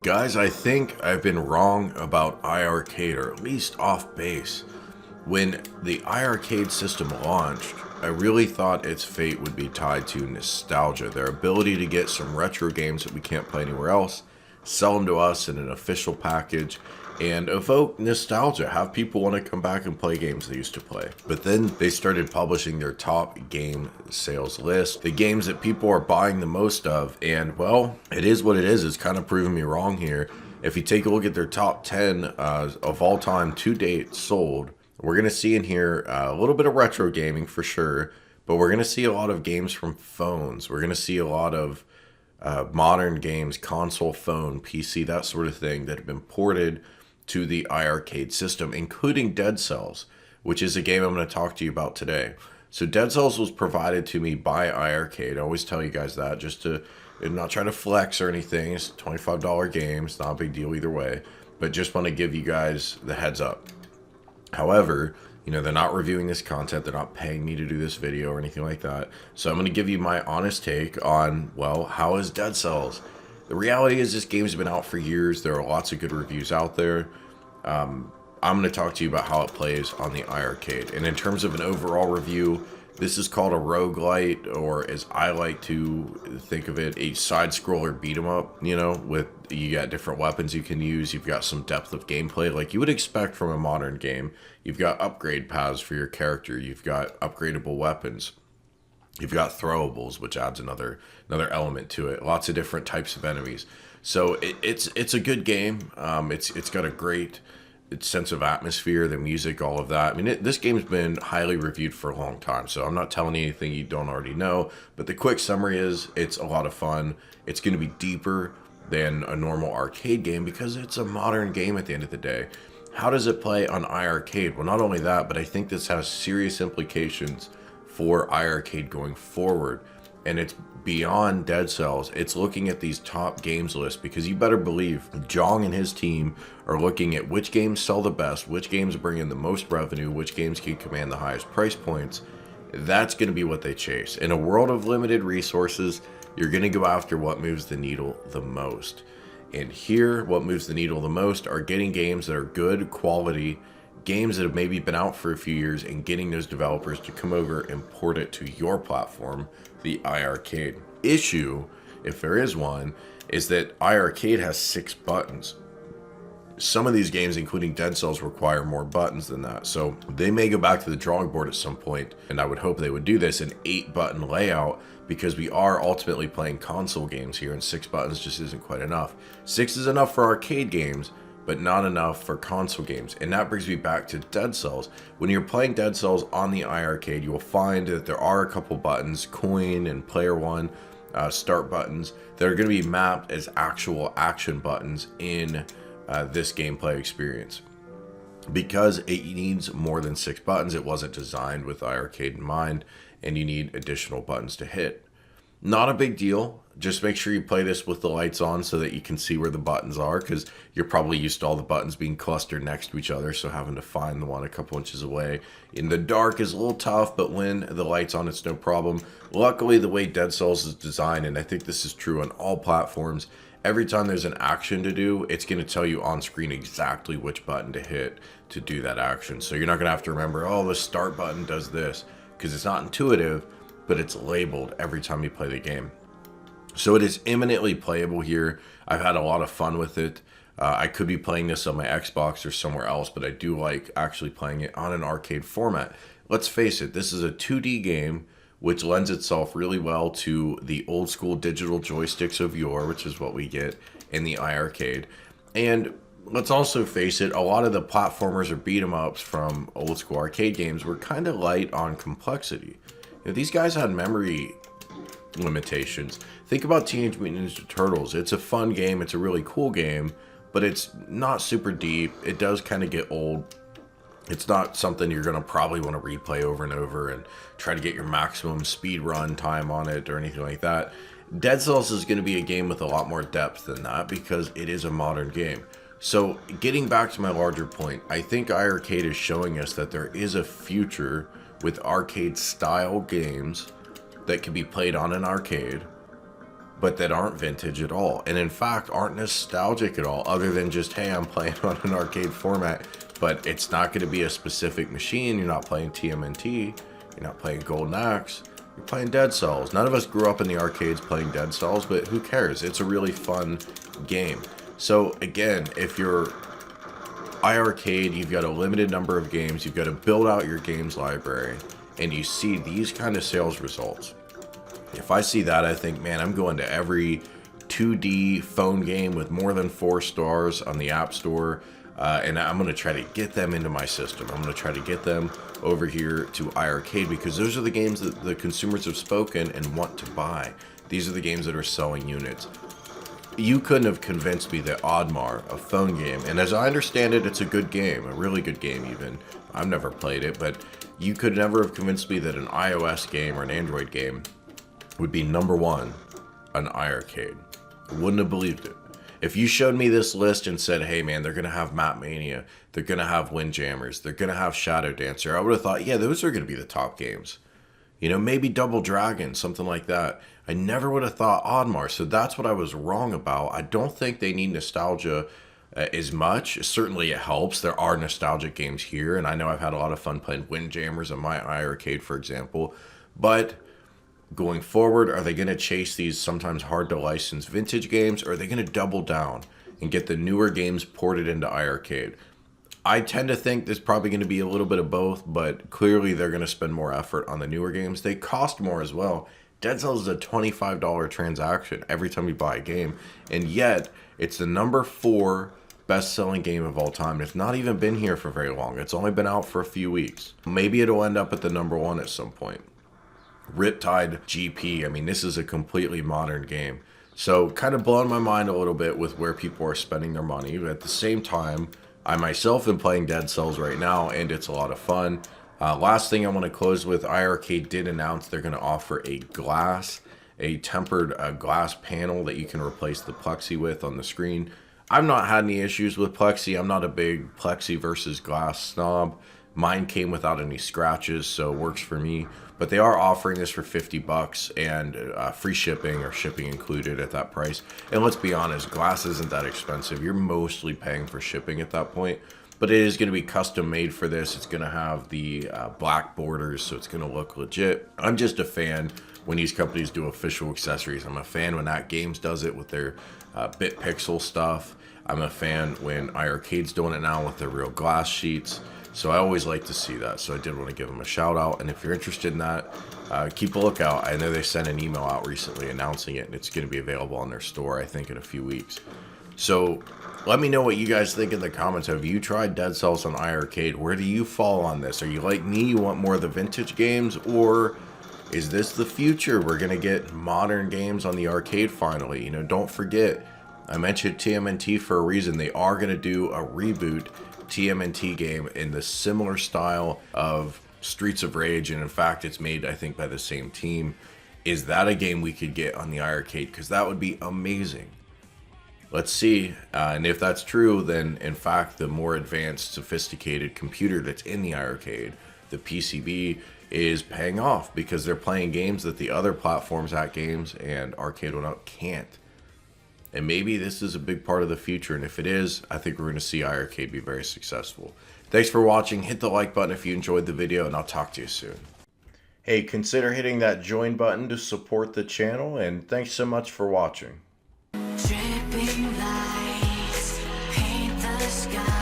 Guys, I think I've been wrong about iiRcade, or at least off base. When the iiRcade system launched, I really thought its fate would be tied to nostalgia, their ability to get some retro games that we can't play anywhere else, sell them to us in an official package, and evoke nostalgia, have people want to come back and play games they used to play. But then they started publishing their top game sales list, the games that people are buying the most of, and well, it is what it is. It's kind of proving me wrong here. If you take a look at their top 10 of all time to date sold, we're going to see in here a little bit of retro gaming for sure, but we're going to see a lot of games from phones. We're going to see a lot of modern games, console, phone, PC, that sort of thing that have been ported to the iiRcade system, including Dead Cells, which is a game I'm going to talk to you about today. So Dead Cells was provided to me by iiRcade. I always tell you guys that, just to not try to flex or anything. It's a $25 game. It's not a big deal either way, but just want to give you guys the heads up. However, you know, they're not reviewing this content. They're not paying me to do this video or anything like that. So I'm going to give you my honest take on, well, how is Dead Cells? The reality is this game's been out for years. There are lots of good reviews out there. I'm going to talk to you about how it plays on the iiRcade. And in terms of an overall review, this is called a roguelite, or as I like to think of it, a side-scroller beat-em-up, you know, with you got different weapons you can use. You've got some depth of gameplay like you would expect from a modern game. You've got upgrade paths for your character. You've got upgradable weapons. You've got throwables, which adds another element to it. Lots of different types of enemies. So it's a good game. It's got a great sense of atmosphere, the music, all of that. I mean, this game's been highly reviewed for a long time, so I'm not telling you anything you don't already know. But the quick summary is it's a lot of fun. It's going to be deeper than a normal arcade game because it's a modern game at the end of the day. How does it play on iiRcade? Well, not only that, but I think this has serious implications for iiRcade going forward, and it's beyond Dead Cells. It's looking at these top games lists, because you better believe Jong and his team are looking at which games sell the best, which games bring in the most revenue, which games can command the highest price points. That's going to be what they chase. In a world of limited resources, you're going to go after what moves the needle the most. And here, what moves the needle the most are getting games that are good quality, games that have maybe been out for a few years, and getting those developers to come over and port it to your platform, the iiRcade. Issue, if there is one, is that iiRcade has 6 buttons. Some of these games, including Dead Cells, require more buttons than that. So they may go back to the drawing board at some point, and I would hope they would do this, an 8-button layout, because we are ultimately playing console games here, and 6 buttons just isn't quite enough. 6 is enough for arcade games, but not enough for console games. And that brings me back to Dead Cells. When you're playing Dead Cells on the iiRcade, you will find that there are a couple buttons, coin and player one, start buttons, that are going to be mapped as actual action buttons in this gameplay experience. Because it needs more than 6 buttons, it wasn't designed with iiRcade in mind, and you need additional buttons to hit. Not a big deal. Just make sure you play this with the lights on so that you can see where the buttons are, because you're probably used to all the buttons being clustered next to each other, so having to find the one a couple inches away in the dark is a little tough, but when the light's on, it's no problem. Luckily, the way Dead Cells is designed, and I think this is true on all platforms, every time there's an action to do, it's going to tell you on screen exactly which button to hit to do that action. So you're not going to have to remember, oh, the start button does this, because it's not intuitive, but it's labeled every time you play the game. So it is eminently playable here. I've had a lot of fun with it. I could be playing this on my Xbox or somewhere else, but I do like actually playing it on an arcade format. Let's face it, this is a 2D game, which lends itself really well to the old school digital joysticks of yore, which is what we get in the iiRcade. And let's also face it, a lot of the platformers or beat 'em ups from old school arcade games were kind of light on complexity. You know, these guys had memory limitations. Think about Teenage Mutant Ninja Turtles. It's a fun game, it's a really cool game, but it's not super deep. It does kind of get old. It's not something you're going to probably want to replay over and over and try to get your maximum speed run time on it or anything like that. Dead Cells is going to be a game with a lot more depth than that, because it is a modern game. So getting back to my larger point, I think iiRcade is showing us that there is a future with arcade style games that can be played on an arcade but that aren't vintage at all, and in fact aren't nostalgic at all, other than just, hey, I'm playing on an arcade format. But it's not going to be a specific machine. You're not playing TMNT, you're not playing Golden Axe, you're playing Dead Cells. None of us grew up in the arcades playing Dead Cells, but who cares? It's a really fun game. So again, if you're iiRcade, you've got a limited number of games, you've got to build out your games library, and you see these kind of sales results. If I see that, I think, man, I'm going to every 2D phone game with more than 4 stars on the App Store, and I'm going to try to get them into my system. I'm going to try to get them over here to iiRcade, because those are the games that the consumers have spoken and want to buy. These are the games that are selling units. You couldn't have convinced me that Oddmar, a phone game, and as I understand it, it's a good game, a really good game even. I've never played it, but you could never have convinced me that an iOS game or an Android game would be number 1 on iiRcade. I wouldn't have believed it. If you showed me this list and said, hey man, they're going to have Map Mania, they're going to have Windjammers, they're going to have Shadow Dancer, I would have thought, yeah, those are going to be the top games. You know, maybe Double Dragon, something like that. I never would have thought Oddmar, so that's what I was wrong about. I don't think they need nostalgia as much. Certainly it helps. There are nostalgic games here, and I know I've had a lot of fun playing Windjammers on my iiRcade, for example. But going forward, are they going to chase these sometimes hard to license vintage games, or are they going to double down and get the newer games ported into iiRcade? I tend to think there's probably going to be a little bit of both, but clearly they're going to spend more effort on the newer games. They cost more as well. Dead Cells is a $25 transaction every time you buy a game, and yet it's the number 4 best-selling game of all time. It's not even been here for very long. It's only been out for a few weeks. Maybe it'll end up at the number 1 at some point. Riptide GP, I mean, this is a completely modern game. So kind of blowing my mind a little bit with where people are spending their money. But at the same time, I myself am playing Dead Cells right now, and it's a lot of fun. Last thing I want to close with, iiRcade did announce they're going to offer a tempered glass panel that you can replace the plexi with on the screen. I've not had any issues with plexi. I'm not a big plexi versus glass snob. Mine came without any scratches, so it works for me. But they are offering this for $50 and free shipping or shipping included at that price. And let's be honest, glass isn't that expensive. You're mostly paying for shipping at that point. But it is going to be custom made for this. It's going to have the black borders, so it's going to look legit. I'm just a fan when these companies do official accessories. I'm a fan when At Games does it with their bit pixel stuff. I'm a fan when iiRcade's doing it now with their real glass sheets. So I always like to see that. So I did want to give them a shout out. And if you're interested in that, keep a lookout. I know they sent an email out recently announcing it, and it's going to be available on their store, I think, in a few weeks. So let me know what you guys think in the comments. Have you tried Dead Cells on iiRcade? Where do you fall on this? Are you like me? You want more of the vintage games? Or is this the future? We're going to get modern games on the arcade finally. You know, don't forget, I mentioned TMNT for a reason. They are going to do a reboot TMNT game in the similar style of Streets of Rage. And in fact, it's made, I think, by the same team. Is that a game we could get on the iiRcade? Because that would be amazing. Let's see, and if that's true, then in fact the more advanced, sophisticated computer that's in the iiRcade, the PCB, is paying off because they're playing games that the other platforms, At Games and Arcade One Up, can't. And maybe this is a big part of the future, and if it is, I think we're going to see iiRcade be very successful. Thanks for watching. Hit the like button if you enjoyed the video, and I'll talk to you soon. Hey, consider hitting that join button to support the channel, and thanks so much for watching. Dripping lights paint the sky.